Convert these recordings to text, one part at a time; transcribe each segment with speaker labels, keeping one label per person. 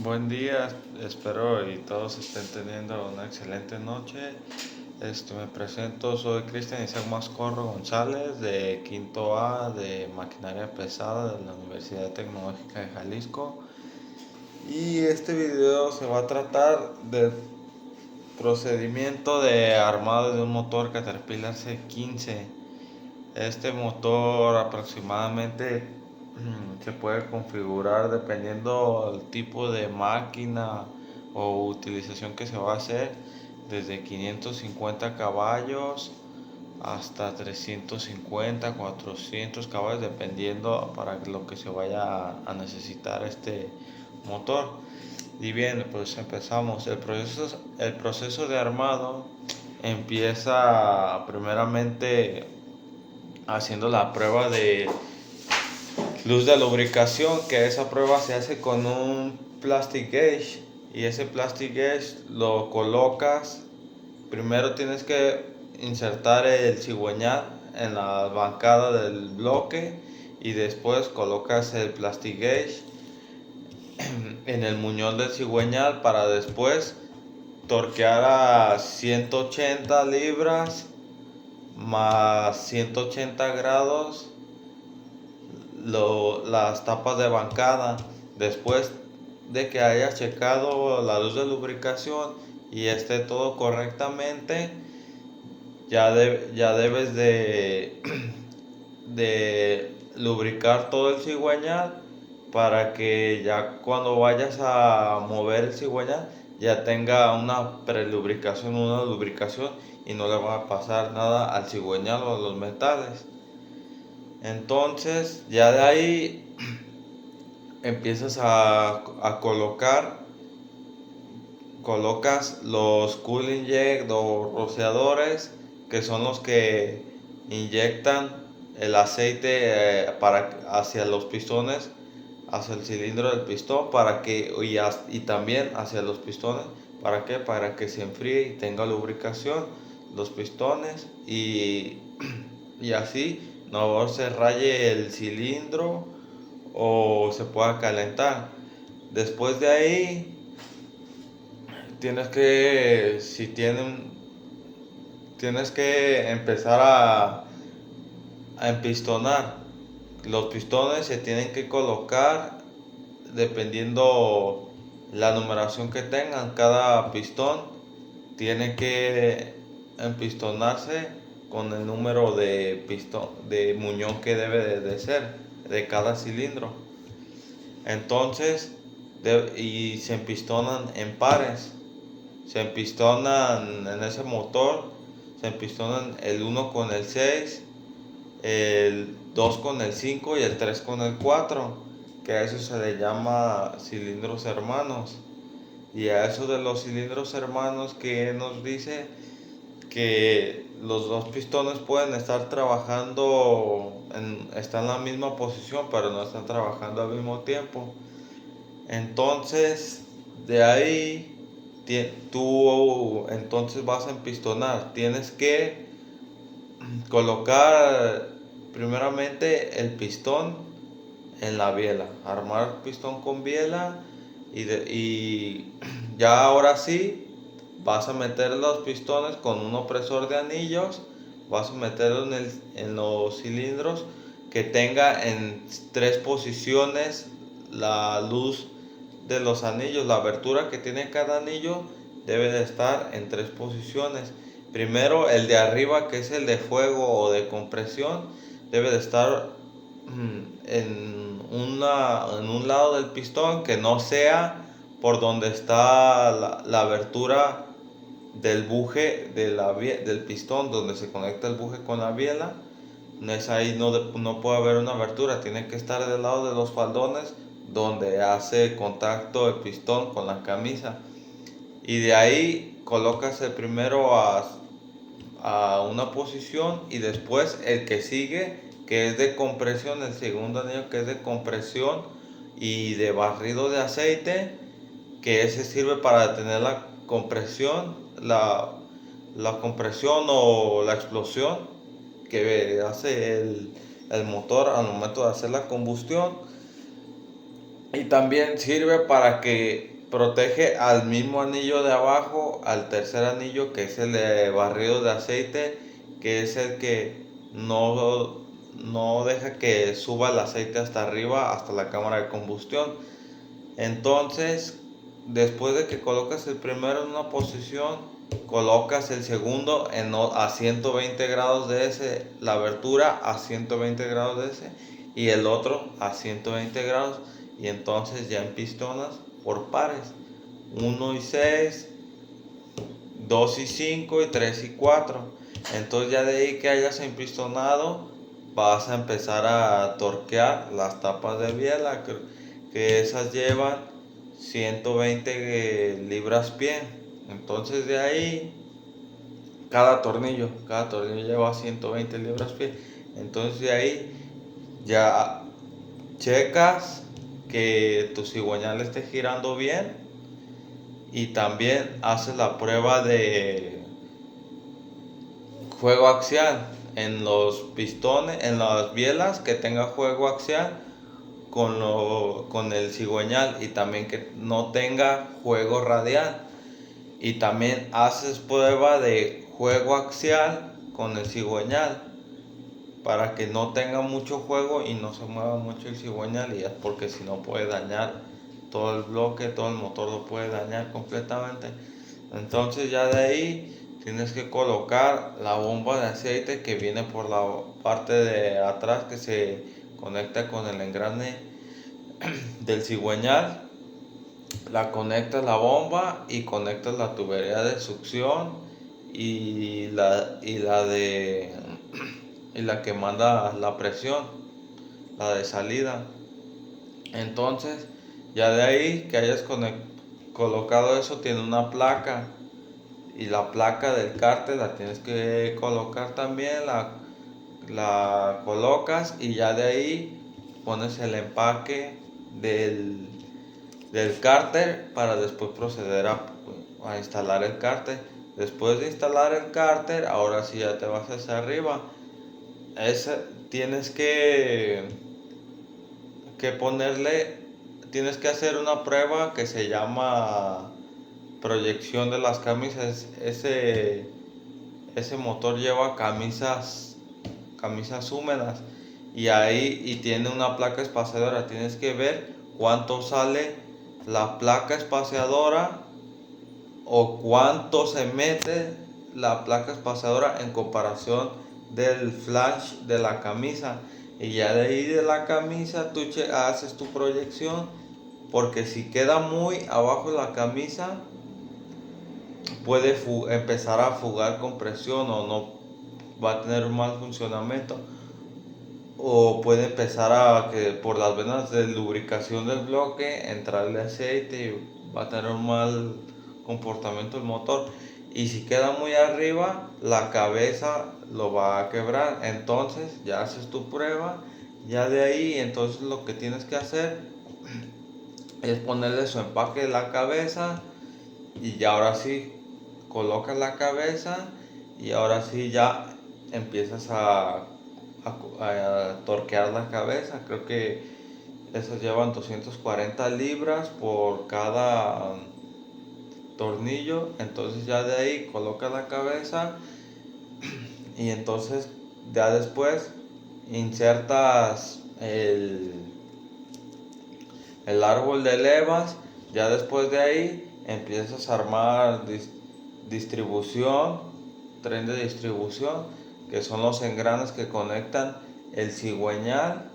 Speaker 1: Buen día, espero y todos estén teniendo una excelente noche. Me presento, soy Cristian Isaac Mascorro González de Quinto A de Maquinaria Pesada de la Universidad Tecnológica de Jalisco. Y este video se va a tratar del procedimiento de armado de un motor Caterpillar C15. Este motor aproximadamente se puede configurar dependiendo del tipo de máquina o utilización que se va a hacer, desde 550 caballos hasta 350, 400 caballos, dependiendo para lo que se vaya a necesitar este motor. Y bien, pues empezamos. El proceso de armado empieza primeramente haciendo la prueba de luz de lubricación, que esa prueba se hace con un plastic gauge, y ese plastic gauge lo colocas. Primero tienes que insertar el cigüeñal en la bancada del bloque y después colocas el plastic gauge en el muñón del cigüeñal para después torquear a 180 libras más 180 grados las tapas de bancada. Después de que hayas checado la luz de lubricación y esté todo correctamente, ya debes de lubricar todo el cigüeñal, para que ya cuando vayas a mover el cigüeñal ya tenga una prelubricación, una lubricación, y no le va a pasar nada al cigüeñal o a los metales. Entonces ya de ahí empiezas a colocas los cooling jet o rociadores, que son los que inyectan el aceite hacia los pistones, hacia el cilindro del pistón, y también hacia los pistones. Para que se enfríe y tenga lubricación los pistones, y así no se raye el cilindro o se pueda calentar. Después de ahí tienes que empezar a empistonar. Los pistones se tienen que colocar dependiendo la numeración que tengan. Cada pistón tiene que empistonarse con el número de muñón que debe de ser de cada cilindro. Entonces, y se empistonan en pares. Se empistonan en ese motor, se empistonan el 1 con el 6, el 2 con el 5 y el 3 con el 4, que a eso se le llama cilindros hermanos. Y a eso de los cilindros hermanos, que nos dice que los dos pistones pueden estar trabajando, están en la misma posición, pero no están trabajando al mismo tiempo. Entonces, de ahí tú entonces vas a empistonar. Tienes que colocar primeramente el pistón en la biela, armar el pistón con biela, y ya ahora sí vas a meter los pistones con un opresor de anillos. Vas a meterlo en los cilindros, que tenga en tres posiciones la luz de los anillos. La abertura que tiene cada anillo debe de estar en tres posiciones. Primero, el de arriba, que es el de fuego o de compresión, debe de estar en un lado del pistón, que no sea por donde está la abertura del buje del pistón, donde se conecta el buje con la biela. Ahí no puede haber una abertura, tiene que estar del lado de los faldones, donde hace contacto el pistón con la camisa. Y de ahí colocas el primero a una posición, y después el que sigue, que es de compresión, el segundo anillo, que es de compresión y de barrido de aceite, que ese sirve para detener la compresión o la explosión que hace el motor al momento de hacer la combustión. Y también sirve para que protege al mismo anillo de abajo, al tercer anillo, que es el de barrido de aceite, que es el que no deja que suba el aceite hasta arriba, hasta la cámara de combustión. Entonces, después de que colocas el primero en una posición, colocas el segundo a 120 grados de ese, la abertura a 120 grados de ese y el otro a 120 grados, y entonces ya empistonas por pares, 1 y 6, 2 y 5 y 3 y 4. Entonces ya de ahí que hayas empistonado, vas a empezar a torquear las tapas de biela, que esas llevan 120 libras-pie. Entonces de ahí cada tornillo lleva 120 libras-pie. Entonces de ahí ya checas que tu cigüeñal esté girando bien, y también haces la prueba de juego axial en los pistones, en las bielas, que tenga juego axial con el cigüeñal, y también que no tenga juego radial. Y también haces prueba de juego axial con el cigüeñal para que no tenga mucho juego y no se mueva mucho el cigüeñal, y es porque si no puede dañar todo el bloque, todo el motor lo puede dañar completamente. Entonces ya de ahí tienes que colocar la bomba de aceite que viene por la parte de atrás, que se conecta con el engrane del cigüeñal. La conectas la bomba y conectas la tubería de succión y la que manda la presión, la de salida. Entonces ya de ahí que hayas colocado eso, tiene una placa, y la placa del cárter la tienes que colocar también, la colocas, y ya de ahí pones el empaque del cárter para después proceder a instalar el cárter. Después de instalar el cárter, ahora sí ya te vas hacia arriba. Tienes que ponerle, tienes que hacer una prueba que se llama proyección de las camisas. Ese motor lleva camisas húmedas, y tiene una placa espaciadora. Tienes que ver cuánto sale la placa espaciadora, o cuánto se mete la placa espaciadora en comparación del flash de la camisa. Y ya de ahí de la camisa tú haces tu proyección, porque si queda muy abajo la camisa, puede empezar a fugar con presión, o no va a tener un mal funcionamiento, o puede empezar a que por las venas de lubricación del bloque entrarle aceite, y va a tener un mal comportamiento el motor. Y si queda muy arriba, la cabeza lo va a quebrar. Entonces ya haces tu prueba. Ya de ahí, entonces lo que tienes que hacer es ponerle su empaque de la cabeza, y ya ahora sí colocas la cabeza, y ahora sí ya empiezas a torquear la cabeza. Creo que esas llevan 240 libras por cada tornillo. Entonces ya de ahí colocas la cabeza, y entonces ya después insertas el árbol de levas. Ya después de ahí empiezas a armar distribución, tren de distribución, que son los engranes que conectan el cigüeñal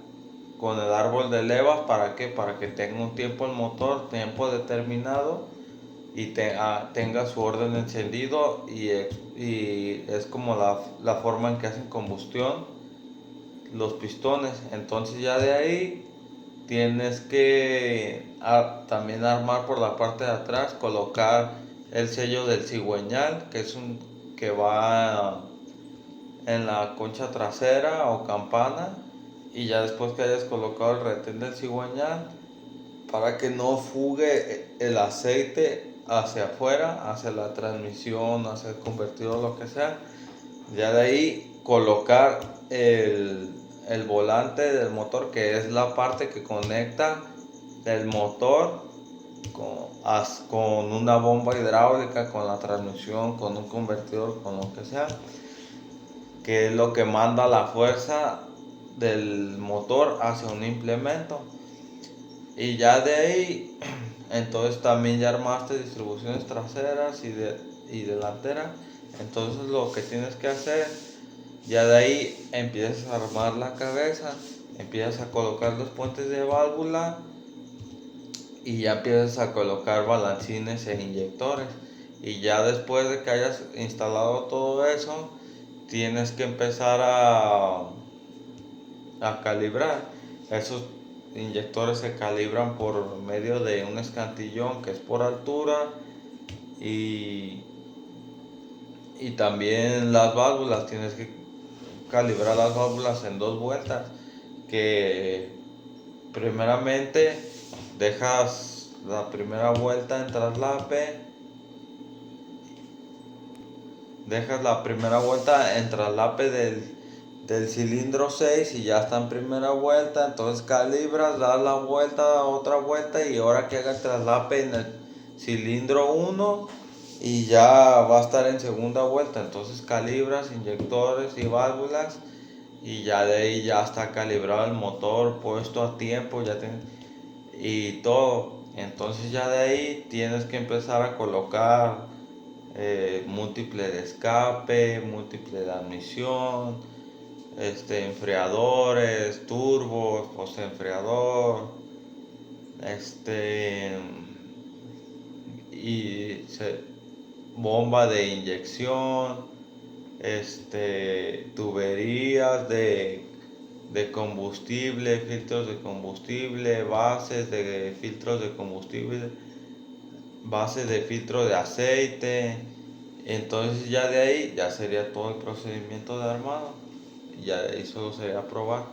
Speaker 1: con el árbol de levas. ¿Para qué? Para que tenga un tiempo el motor, tiempo determinado, y tenga su orden encendido, y es como la forma en que hacen combustión los pistones. Entonces ya de ahí tienes que también armar por la parte de atrás, colocar el sello del cigüeñal, que va en la concha trasera o campana. Y ya después que hayas colocado el retén del cigüeñal, para que no fugue el aceite hacia afuera, hacia la transmisión, hacia el convertidor, lo que sea, ya de ahí colocar el volante del motor, que es la parte que conecta el motor con una bomba hidráulica, con la transmisión, con un convertidor, con lo que sea, que es lo que manda la fuerza del motor hacia un implemento. Y ya de ahí, entonces también ya armaste distribuciones traseras y delanteras. Entonces lo que tienes que hacer, ya de ahí empiezas a armar la cabeza, empiezas a colocar los puentes de válvula y ya empiezas a colocar balancines e inyectores. Y ya después de que hayas instalado todo eso, tienes que empezar a calibrar. Esos inyectores se calibran por medio de un escantillón que es por altura y, y también las válvulas. Tienes que calibrar las válvulas en 2 vueltas, que primeramente dejas la primera vuelta en traslape, del cilindro 6 y ya está en primera vuelta, entonces calibras, das la vuelta, otra vuelta y ahora que haga el traslape en el cilindro 1 y ya va a estar en segunda vuelta, entonces calibras inyectores y válvulas y ya de ahí ya está calibrado el motor, puesto a tiempo, y todo. Entonces ya de ahí tienes que empezar a colocar múltiple de escape, múltiple de admisión, enfriadores, turbos, postenfriador, este y bomba de inyección, tuberías de combustible, filtros de combustible, bases de filtro de aceite. Entonces ya de ahí ya sería todo el procedimiento de armado. Y ya de ahí solo sería probar.